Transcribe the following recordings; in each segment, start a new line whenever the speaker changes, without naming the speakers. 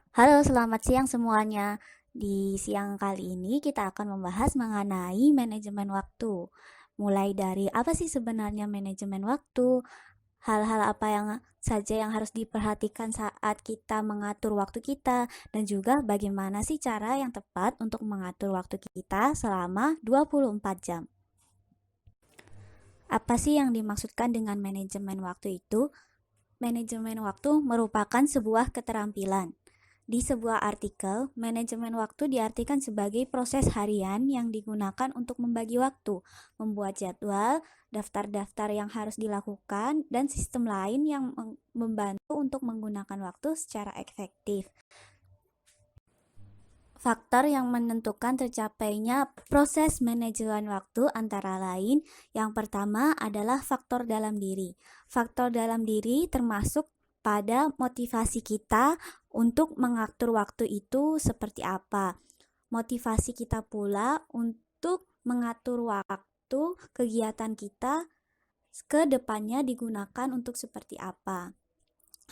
Halo, selamat siang semuanya. Di siang kali ini kita akan membahas mengenai manajemen waktu. Mulai dari apa sih sebenarnya manajemen waktu, hal-hal apa yang saja yang harus diperhatikan saat kita mengatur waktu kita, dan juga bagaimana sih cara yang tepat untuk mengatur waktu kita selama 24 jam. Apa sih yang dimaksudkan dengan manajemen waktu itu? Manajemen waktu merupakan sebuah keterampilan. Di sebuah artikel, manajemen waktu diartikan sebagai proses harian yang digunakan untuk membagi waktu, membuat jadwal, daftar-daftar yang harus dilakukan, dan sistem lain yang membantu untuk menggunakan waktu secara efektif. Faktor yang menentukan tercapainya proses manajemen waktu antara lain, yang pertama adalah faktor dalam diri. Faktor dalam diri termasuk pada motivasi kita untuk mengatur waktu itu seperti apa. Motivasi kita pula untuk mengatur waktu kegiatan kita ke depannya digunakan untuk seperti apa.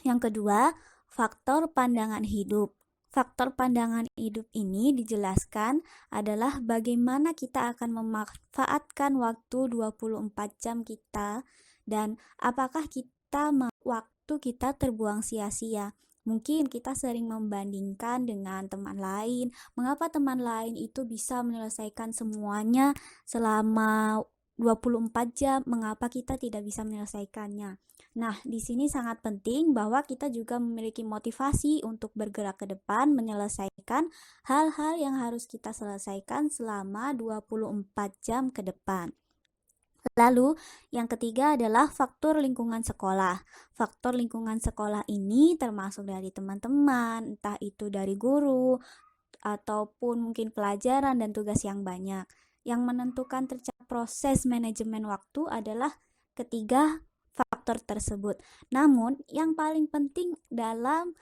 Yang kedua, faktor pandangan hidup. Faktor pandangan hidup ini dijelaskan adalah bagaimana kita akan memanfaatkan waktu 24 jam kita dan apakah waktu kita terbuang sia-sia. Mungkin kita sering membandingkan dengan teman lain, mengapa teman lain itu bisa menyelesaikan semuanya selama 24 jam, mengapa kita tidak bisa menyelesaikannya. Nah, di sini sangat penting bahwa kita juga memiliki motivasi untuk bergerak ke depan menyelesaikan hal-hal yang harus kita selesaikan selama 24 jam ke depan. Lalu, yang ketiga adalah faktor lingkungan sekolah. Faktor lingkungan sekolah ini termasuk dari teman-teman, entah itu dari guru, ataupun mungkin pelajaran dan tugas yang banyak. Yang menentukan proses manajemen waktu adalah ketiga faktor tersebut. Namun, yang paling penting dalam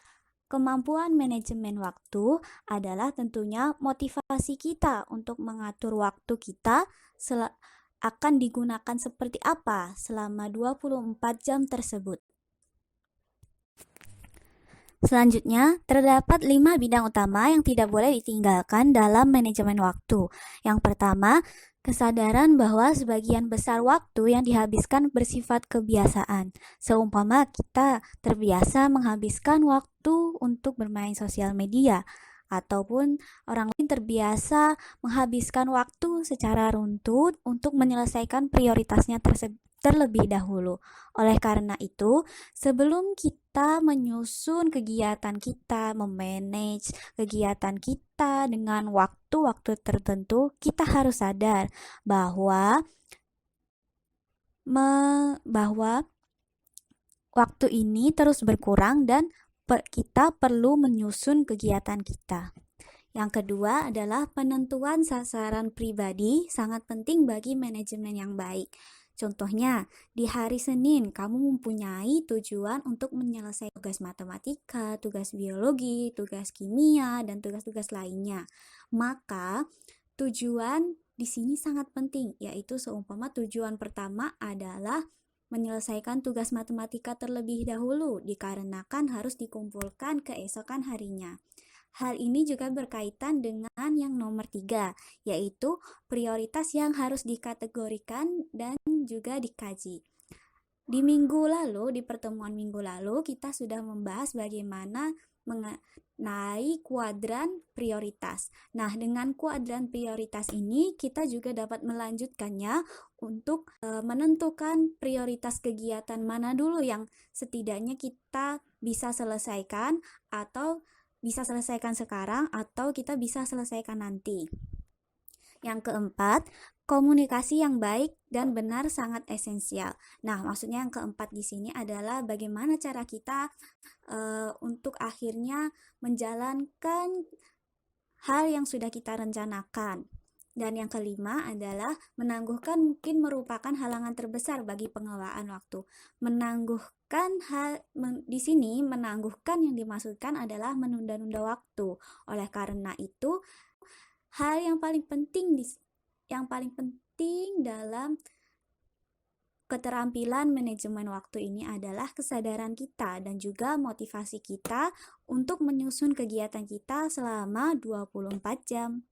kemampuan manajemen waktu adalah tentunya motivasi kita untuk mengatur waktu kita akan digunakan seperti apa selama 24 jam tersebut. Selanjutnya, terdapat 5 bidang utama yang tidak boleh ditinggalkan dalam manajemen waktu. Yang pertama, kesadaran bahwa sebagian besar waktu yang dihabiskan bersifat kebiasaan. Seumpama kita terbiasa menghabiskan waktu untuk bermain sosial media, ataupun orang lain terbiasa menghabiskan waktu secara runtut untuk menyelesaikan prioritasnya terlebih dahulu. Oleh karena itu, sebelum kita menyusun kegiatan kita, memanage kegiatan kita dengan waktu-waktu tertentu, kita harus sadar bahwa bahwa waktu ini terus berkurang dan kita perlu menyusun kegiatan kita. Yang kedua adalah penentuan sasaran pribadi sangat penting bagi manajemen yang baik. Contohnya, di hari Senin kamu mempunyai tujuan untuk menyelesaikan tugas matematika, tugas biologi, tugas kimia, dan tugas-tugas lainnya. Maka, tujuan di sini sangat penting, yaitu seumpama tujuan pertama adalah menyelesaikan tugas matematika terlebih dahulu, dikarenakan harus dikumpulkan keesokan harinya. Hal ini juga berkaitan dengan yang nomor 3, yaitu prioritas yang harus dikategorikan dan juga dikaji. Di pertemuan minggu lalu, kita sudah membahas bagaimana mengenai kuadran prioritas. Nah, dengan kuadran prioritas ini, kita juga dapat melanjutkannya untuk menentukan prioritas kegiatan mana dulu yang setidaknya kita bisa selesaikan atau bisa selesaikan sekarang atau kita bisa selesaikan nanti. Yang keempat, komunikasi yang baik dan benar sangat esensial. Nah, maksudnya yang keempat di sini adalah bagaimana cara kita untuk akhirnya menjalankan hal yang sudah kita rencanakan. Dan yang kelima adalah menangguhkan mungkin merupakan halangan terbesar bagi pengelolaan waktu. Di sini menangguhkan yang dimaksudkan adalah menunda-nunda waktu. Oleh karena itu, hal yang paling penting dalam Keterampilan manajemen waktu ini adalah kesadaran kita dan juga motivasi kita untuk menyusun kegiatan kita selama 24 jam.